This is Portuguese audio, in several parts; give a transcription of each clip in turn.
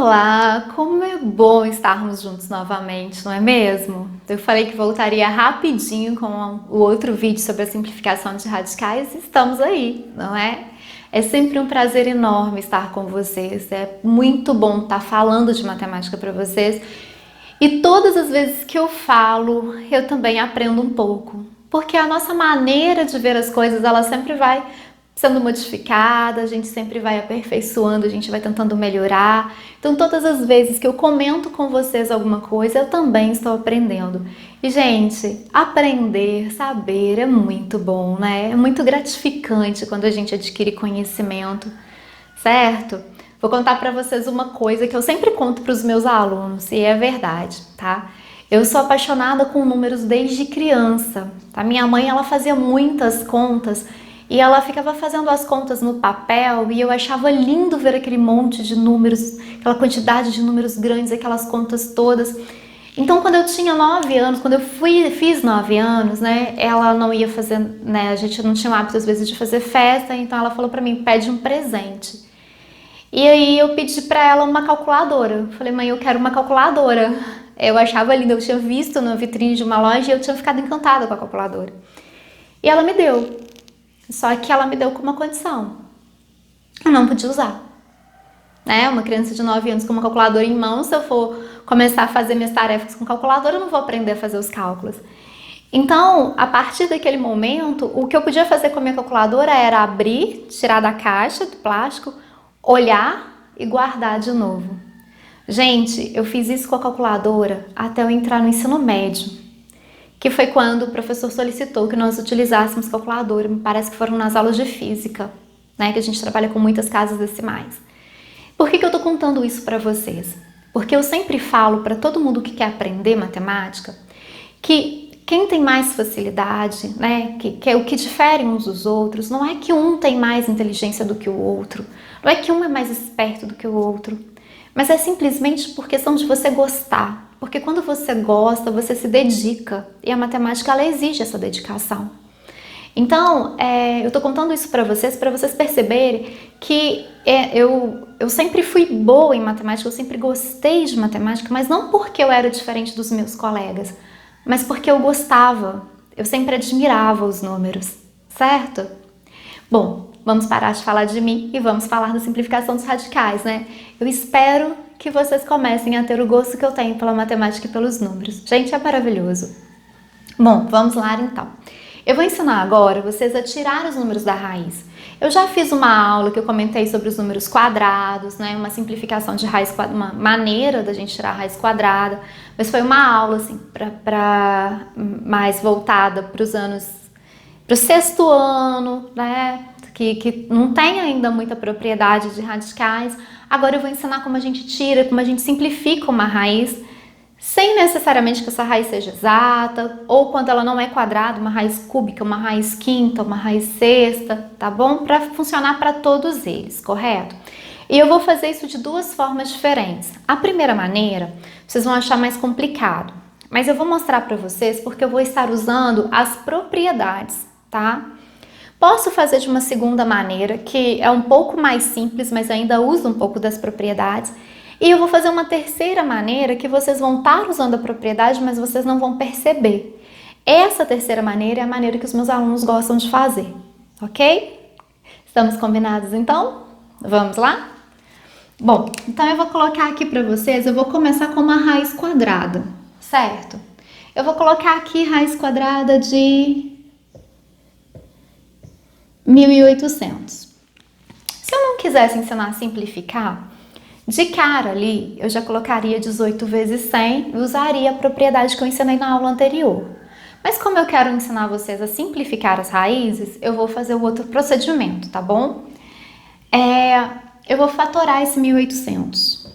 Olá, como é bom estarmos juntos novamente, não é mesmo? Eu falei que voltaria rapidinho com o outro vídeo sobre a simplificação de radicais e estamos aí, não é? É sempre um prazer enorme estar com vocês, é muito bom estar falando de matemática para vocês e todas as vezes que eu falo, eu também aprendo um pouco, porque a nossa maneira de ver as coisas, ela sempre vai sendo modificada, a gente sempre vai aperfeiçoando, a gente vai tentando melhorar. Então, todas as vezes que eu comento com vocês alguma coisa, eu também estou aprendendo. E, gente, aprender, saber é muito bom, né? É muito gratificante quando a gente adquire conhecimento, certo? Vou contar para vocês uma coisa que eu sempre conto para os meus alunos, e é verdade, tá? Eu sou apaixonada com números desde criança, tá? Minha mãe, ela fazia muitas contas e ela ficava fazendo as contas no papel e eu achava lindo ver aquele monte de números, aquela quantidade de números grandes, aquelas contas todas. Então, quando eu tinha 9 anos, quando eu fiz 9 anos, né, ela não ia fazer, né, a gente não tinha o hábito às vezes de fazer festa, então ela falou pra mim, pede um presente. E aí eu pedi pra ela uma calculadora. Eu falei, mãe, eu quero uma calculadora. Eu achava linda, eu tinha visto na vitrine de uma loja e eu tinha ficado encantada com a calculadora. E ela me deu. Só que ela me deu com uma condição. Eu não podia usar. Né? Uma criança de 9 anos com uma calculadora em mão, se eu for começar a fazer minhas tarefas com calculadora, eu não vou aprender a fazer os cálculos. Então, a partir daquele momento, o que eu podia fazer com a minha calculadora era abrir, tirar da caixa, do plástico, olhar e guardar de novo. Gente, eu fiz isso com a calculadora até eu entrar no ensino médio, que foi quando o professor solicitou que nós utilizássemos calculadora, me parece que foram nas aulas de física, né, que a gente trabalha com muitas casas decimais. Por que eu tô contando isso para vocês? Porque eu sempre falo para todo mundo que quer aprender matemática que quem tem mais facilidade, né, que é o que difere uns dos outros, não é que um tem mais inteligência do que o outro, não é que um é mais esperto do que o outro, mas é simplesmente por questão de você gostar. Porque quando você gosta, você se dedica. E a matemática, ela exige essa dedicação. Então, eu tô contando isso para vocês perceberem que eu sempre fui boa em matemática, eu sempre gostei de matemática, mas não porque eu era diferente dos meus colegas, mas porque eu gostava, eu sempre admirava os números, certo? Bom, vamos parar de falar de mim e vamos falar da simplificação dos radicais, né? Eu espero que vocês comecem a ter o gosto que eu tenho pela matemática e pelos números. Gente, é maravilhoso. Bom, vamos lá então. Eu vou ensinar agora vocês a tirar os números da raiz. Eu já fiz uma aula que eu comentei sobre os números quadrados, né? Uma simplificação de raiz quadrada, uma maneira da gente tirar a raiz quadrada, mas foi uma aula assim, mais voltada para os anos, para o sexto ano, né? Que não tem ainda muita propriedade de radicais. Agora eu vou ensinar como a gente tira, como a gente simplifica uma raiz, sem necessariamente que essa raiz seja exata, ou quando ela não é quadrada, uma raiz cúbica, uma raiz quinta, uma raiz sexta, tá bom? Para funcionar para todos eles, correto? E eu vou fazer isso de duas formas diferentes. A primeira maneira, vocês vão achar mais complicado, mas eu vou mostrar para vocês porque eu vou estar usando as propriedades, tá? Posso fazer de uma segunda maneira, que é um pouco mais simples, mas ainda usa um pouco das propriedades. E eu vou fazer uma terceira maneira, que vocês vão estar usando a propriedade, mas vocês não vão perceber. Essa terceira maneira é a maneira que os meus alunos gostam de fazer, ok? Estamos combinados então? Vamos lá? Bom, então eu vou colocar aqui para vocês, eu vou começar com uma raiz quadrada, certo? Eu vou colocar aqui raiz quadrada de 1.800. Se eu não quisesse ensinar a simplificar, de cara ali eu já colocaria 18 vezes 100 e usaria a propriedade que eu ensinei na aula anterior. Mas como eu quero ensinar vocês a simplificar as raízes, eu vou fazer o outro procedimento, tá bom? Eu vou fatorar esse 1.800.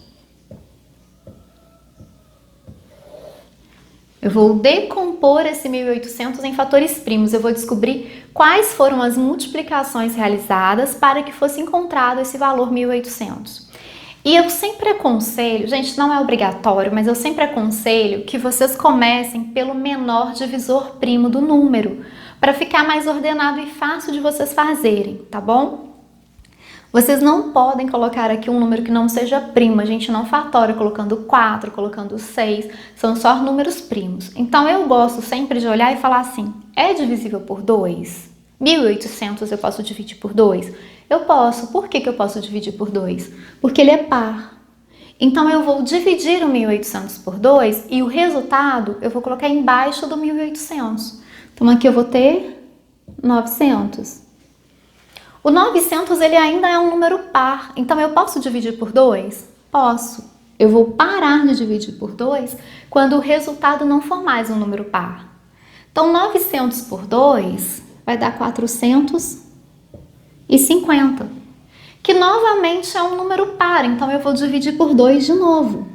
Eu vou decompor esse 1.800 em fatores primos. Eu vou descobrir quais foram as multiplicações realizadas para que fosse encontrado esse valor 1.800. E eu sempre aconselho, gente, não é obrigatório, mas eu sempre aconselho que vocês comecem pelo menor divisor primo do número, para ficar mais ordenado e fácil de vocês fazerem, tá bom? Vocês não podem colocar aqui um número que não seja primo. A gente não fatora colocando 4, colocando 6. São só números primos. Então, eu gosto sempre de olhar e falar assim, é divisível por 2? 1.800 eu posso dividir por 2? Eu posso. Por que eu posso dividir por 2? Porque ele é par. Então, eu vou dividir o 1.800 por 2 e o resultado eu vou colocar embaixo do 1.800. Então, aqui eu vou ter 900. O 900 ele ainda é um número par, então eu posso dividir por 2? Posso. Eu vou parar de dividir por 2 quando o resultado não for mais um número par. Então, 900 por 2 vai dar 450, que novamente é um número par, então eu vou dividir por 2 de novo.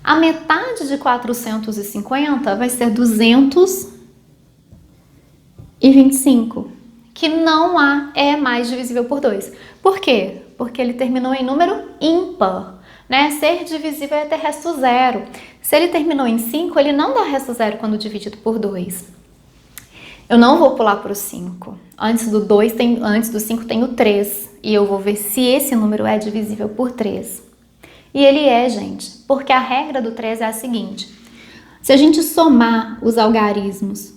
A metade de 450 vai ser 225. Que não é mais divisível por 2. Por quê? Porque ele terminou em número ímpar, né? Ser divisível é ter resto zero. Se ele terminou em 5, ele não dá resto zero quando dividido por 2. Eu não vou pular para o 5. Antes do 5 tem o 3. E eu vou ver se esse número é divisível por 3. E ele é, gente, porque a regra do 3 é a seguinte. Se a gente somar os algarismos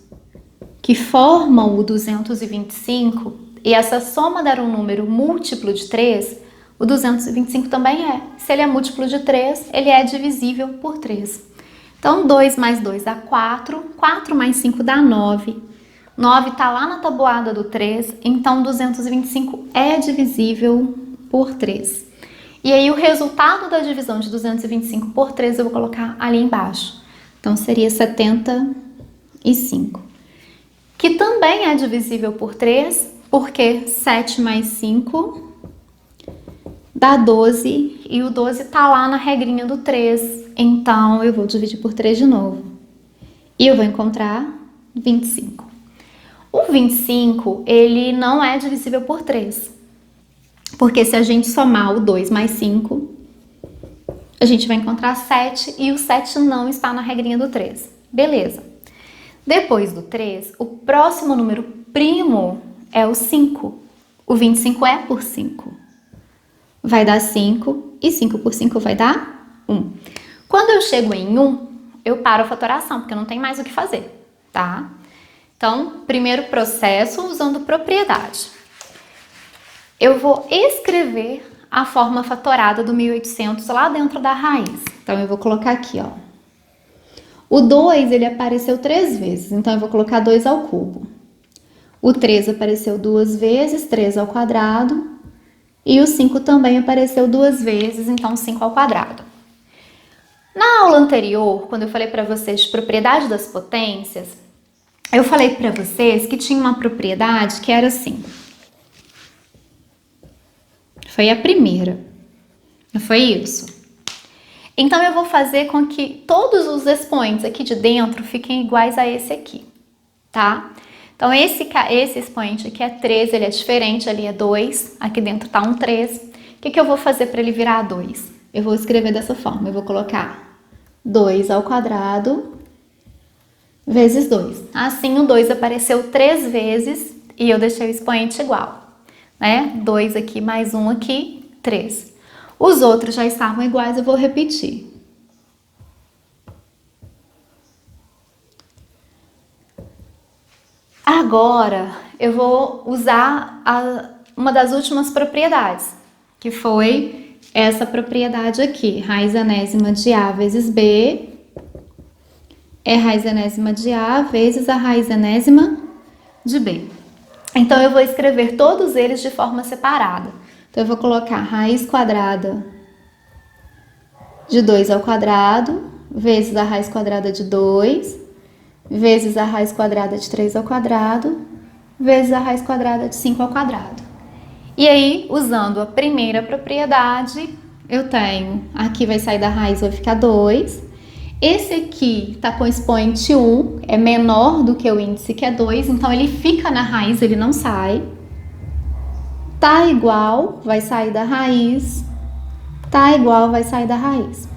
que formam o 225, e essa soma der um número múltiplo de 3, o 225 também é. Se ele é múltiplo de 3, ele é divisível por 3. Então, 2 mais 2 dá 4, 4 mais 5 dá 9. 9 está lá na tabuada do 3, então 225 é divisível por 3. E aí, o resultado da divisão de 225 por 3 eu vou colocar ali embaixo. Então, seria 75. Que também é divisível por 3, porque 7 mais 5 dá 12, e o 12 está lá na regrinha do 3, então eu vou dividir por 3 de novo. E eu vou encontrar 25. O 25, ele não é divisível por 3, porque se a gente somar o 2 mais 5, a gente vai encontrar 7, e o 7 não está na regrinha do 3. Beleza. Depois do 3, o próximo número primo é o 5. O 25 é por 5. Vai dar 5, e 5 por 5 vai dar 1. Quando eu chego em 1, eu paro a fatoração, porque não tem mais o que fazer, tá? Então, primeiro processo usando propriedade. Eu vou escrever a forma fatorada do 1.800 lá dentro da raiz. Então, eu vou colocar aqui, ó. O 2, ele apareceu 3 vezes, então eu vou colocar 2 ao cubo. O 3 apareceu 2 vezes, 3 ao quadrado. E o 5 também apareceu 2 vezes, então 5 ao quadrado. Na aula anterior, quando eu falei para vocês de propriedade das potências, eu falei para vocês que tinha uma propriedade que era assim. Foi a primeira, não foi isso? Então, eu vou fazer com que todos os expoentes aqui de dentro fiquem iguais a esse aqui, tá? Então, esse expoente aqui é 3, ele é diferente, ali é 2, aqui dentro tá um 3. O que eu vou fazer para ele virar 2? Eu vou escrever dessa forma, eu vou colocar 2 ao quadrado vezes 2. Assim, o 2 apareceu 3 vezes e eu deixei o expoente igual, né? 2 aqui mais 1 aqui, 3. Os outros já estavam iguais, eu vou repetir. Agora, eu vou usar uma das últimas propriedades, que foi essa propriedade aqui. Raiz enésima de A vezes B é raiz enésima de A vezes a raiz enésima de B. Então, eu vou escrever todos eles de forma separada. Então, eu vou colocar raiz quadrada de 2 ao quadrado vezes a raiz quadrada de 2 vezes a raiz quadrada de 3 ao quadrado vezes a raiz quadrada de 5 ao quadrado. E aí, usando a primeira propriedade, eu tenho, aqui vai sair da raiz, vai ficar 2. Esse aqui está com expoente 1, é menor do que o índice, que é 2, então ele fica na raiz, ele não sai. Tá igual, vai sair da raiz. Tá igual, vai sair da raiz.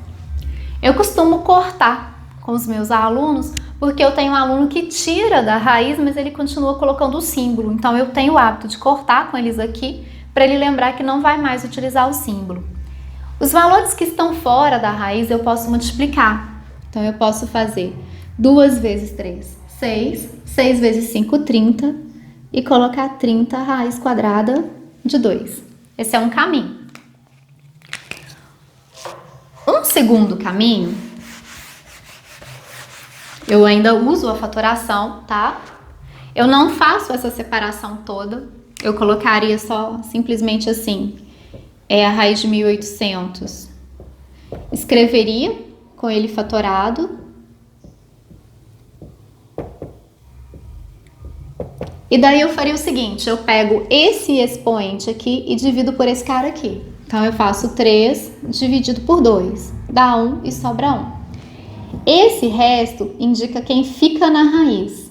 Eu costumo cortar com os meus alunos, porque eu tenho um aluno que tira da raiz, mas ele continua colocando o símbolo. Então, eu tenho o hábito de cortar com eles aqui, para ele lembrar que não vai mais utilizar o símbolo. Os valores que estão fora da raiz eu posso multiplicar. Então, eu posso fazer 2 vezes 3, 6, 6 vezes 5, 30, e colocar 30 raiz quadrada de 2. Esse é um caminho. Um segundo caminho, eu ainda uso a fatoração, tá? Eu não faço essa separação toda, eu colocaria só simplesmente assim, a raiz de 1800. Escreveria com ele fatorado. E daí eu faria o seguinte, eu pego esse expoente aqui e divido por esse cara aqui. Então, eu faço 3 dividido por 2, dá 1 e sobra 1. Esse resto indica quem fica na raiz.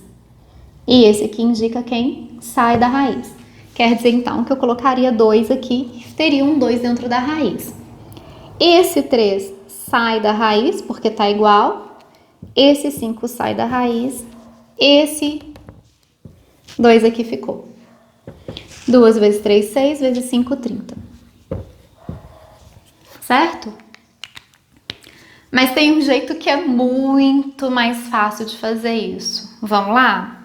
E esse aqui indica quem sai da raiz. Quer dizer, então, que eu colocaria 2 aqui e teria um 2 dentro da raiz. Esse 3 sai da raiz, porque tá igual. Esse 5 sai da raiz. Esse 2 aqui ficou. 2 vezes 3, 6, vezes 5, 30. Certo? Mas tem um jeito que é muito mais fácil de fazer isso. Vamos lá?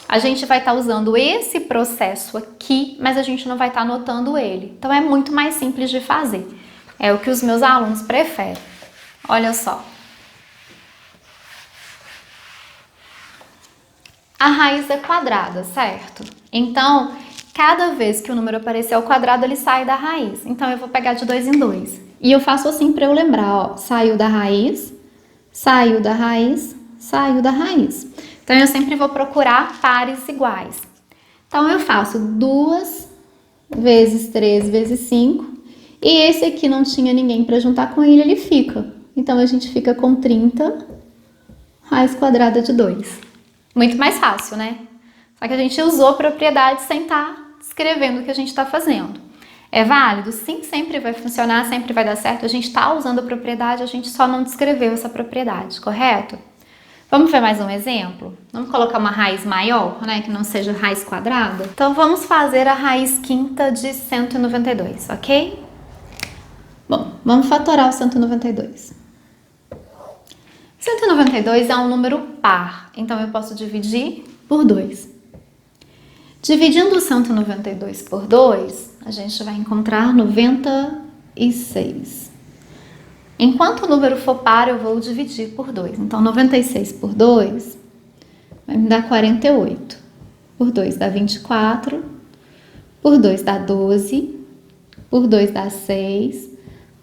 A gente vai estar usando esse processo aqui, mas a gente não vai estar anotando ele. Então, é muito mais simples de fazer. É o que os meus alunos preferem. Olha só. A raiz é quadrada, certo? Então, cada vez que o número aparecer ao quadrado, ele sai da raiz. Então, eu vou pegar de 2 em 2. E eu faço assim para eu lembrar, ó. Saiu da raiz, saiu da raiz, saiu da raiz. Então, eu sempre vou procurar pares iguais. Então, eu faço 2 vezes 3 vezes 5. E esse aqui não tinha ninguém para juntar com ele, ele fica. Então, a gente fica com 30 raiz quadrada de 2. Muito mais fácil, né? Só que a gente usou propriedade sem estar escrevendo o que a gente está fazendo. É válido? Sim, sempre vai funcionar, sempre vai dar certo. A gente está usando a propriedade, a gente só não descreveu essa propriedade, correto? Vamos ver mais um exemplo? Vamos colocar uma raiz maior, né? Que não seja raiz quadrada. Então, vamos fazer a raiz quinta de 192, ok? Bom, vamos fatorar o 192. 192 é um número par, então eu posso dividir por 2. Dividindo o 192 por 2, a gente vai encontrar 96. Enquanto o número for par, eu vou dividir por 2. Então, 96 por 2 vai me dar 48. Por 2 dá 24. Por 2 dá 12. Por 2 dá 6.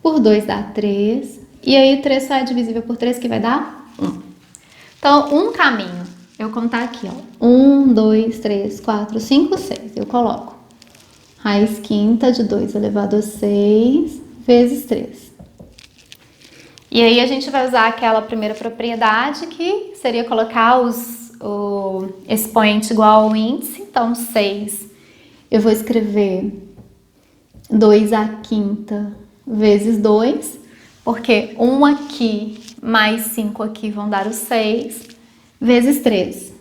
Por 2 dá 3. E aí, 3 só é divisível por 3, que vai dar 1. Então, um caminho, eu contar aqui, ó. 1, 2, 3, 4, 5, 6. Eu coloco raiz quinta de 2 elevado a 6 vezes 3. E aí, a gente vai usar aquela primeira propriedade, que seria colocar o expoente igual ao índice. Então, 6, eu vou escrever 2 à quinta vezes 2. Porque 1 aqui mais 5 aqui vão dar o 6, vezes 3.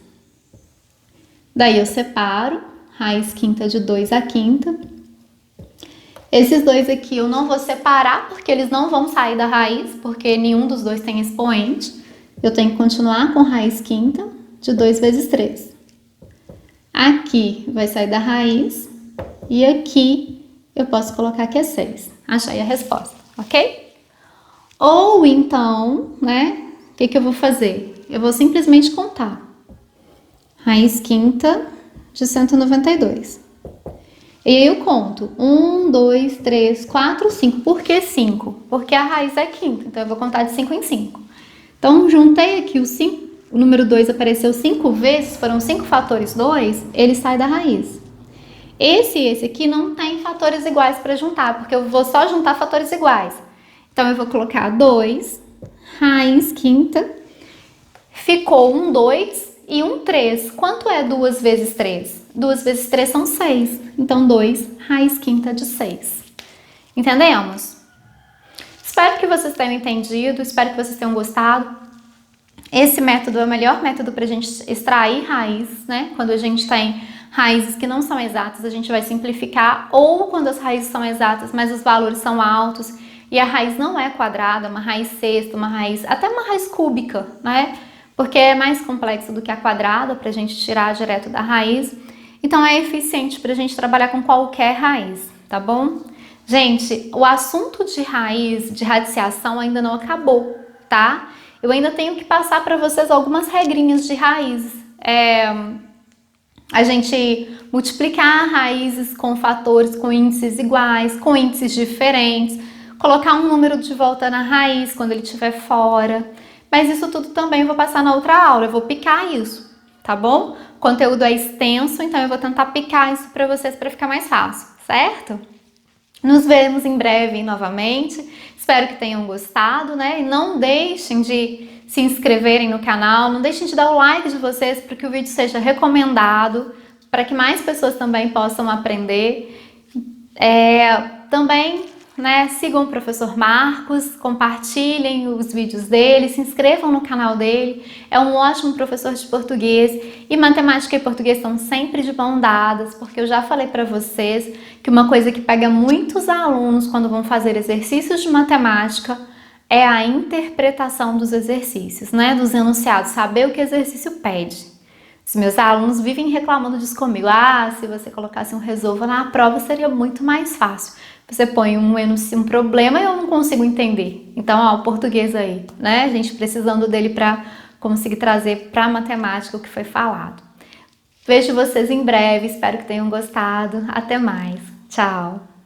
Daí eu separo, raiz quinta de 2 à quinta. Esses dois aqui eu não vou separar, porque eles não vão sair da raiz, porque nenhum dos dois tem expoente. Eu tenho que continuar com raiz quinta de 2 vezes 3. Aqui vai sair da raiz, e aqui eu posso colocar que é 6. Achei a resposta, ok? Ou então, né, o que eu vou fazer? Eu vou simplesmente contar. Raiz quinta de 192. E aí eu conto 1, 2, 3, 4, 5. Por que 5? Porque a raiz é quinta, então eu vou contar de 5 em 5. Então, juntei aqui o 5, o número 2 apareceu 5 vezes, foram 5 fatores 2, ele sai da raiz. Esse e esse aqui não tem fatores iguais para juntar, porque eu vou só juntar fatores iguais. Então, eu vou colocar 2, raiz quinta, ficou um 2 e um 3. Quanto é 2 vezes 3? 2 vezes 3 são 6. Então, 2, raiz quinta de 6. Entendemos? Espero que vocês tenham entendido, espero que vocês tenham gostado. Esse método é o melhor método para a gente extrair raiz, né? Quando a gente tem Raízes que não são exatas a gente vai simplificar, ou quando as raízes são exatas, mas os valores são altos e a raiz não é quadrada, uma raiz sexta, uma raiz, até uma raiz cúbica, né? Porque é mais complexo do que a quadrada para a gente tirar direto da raiz. Então é eficiente para a gente trabalhar com qualquer raiz, tá bom? Gente, o assunto de raiz, de radiciação ainda não acabou, tá? Eu ainda tenho que passar para vocês algumas regrinhas de raízes. A gente multiplicar raízes com fatores com índices iguais, com índices diferentes, colocar um número de volta na raiz quando ele estiver fora. Mas isso tudo também eu vou passar na outra aula, eu vou picar isso, tá bom? O conteúdo é extenso, então eu vou tentar picar isso para vocês para ficar mais fácil, certo? Nos vemos em breve novamente, espero que tenham gostado, né? E não deixem de se inscreverem no canal, não deixem de dar o like de vocês para que o vídeo seja recomendado, para que mais pessoas também possam aprender. Também, né, sigam o professor Marcos, compartilhem os vídeos dele, se inscrevam no canal dele, é um ótimo professor de português, e matemática e português estão sempre de mão dadas, porque eu já falei para vocês que uma coisa que pega muitos alunos quando vão fazer exercícios de matemática é a interpretação dos exercícios, né, dos enunciados, saber o que o exercício pede. Os meus alunos vivem reclamando disso comigo, se você colocasse um resolva na prova seria muito mais fácil. Você põe um problema e eu não consigo entender. Então, o português aí, né? A gente precisando dele para conseguir trazer para a matemática o que foi falado. Vejo vocês em breve, espero que tenham gostado. Até mais. Tchau!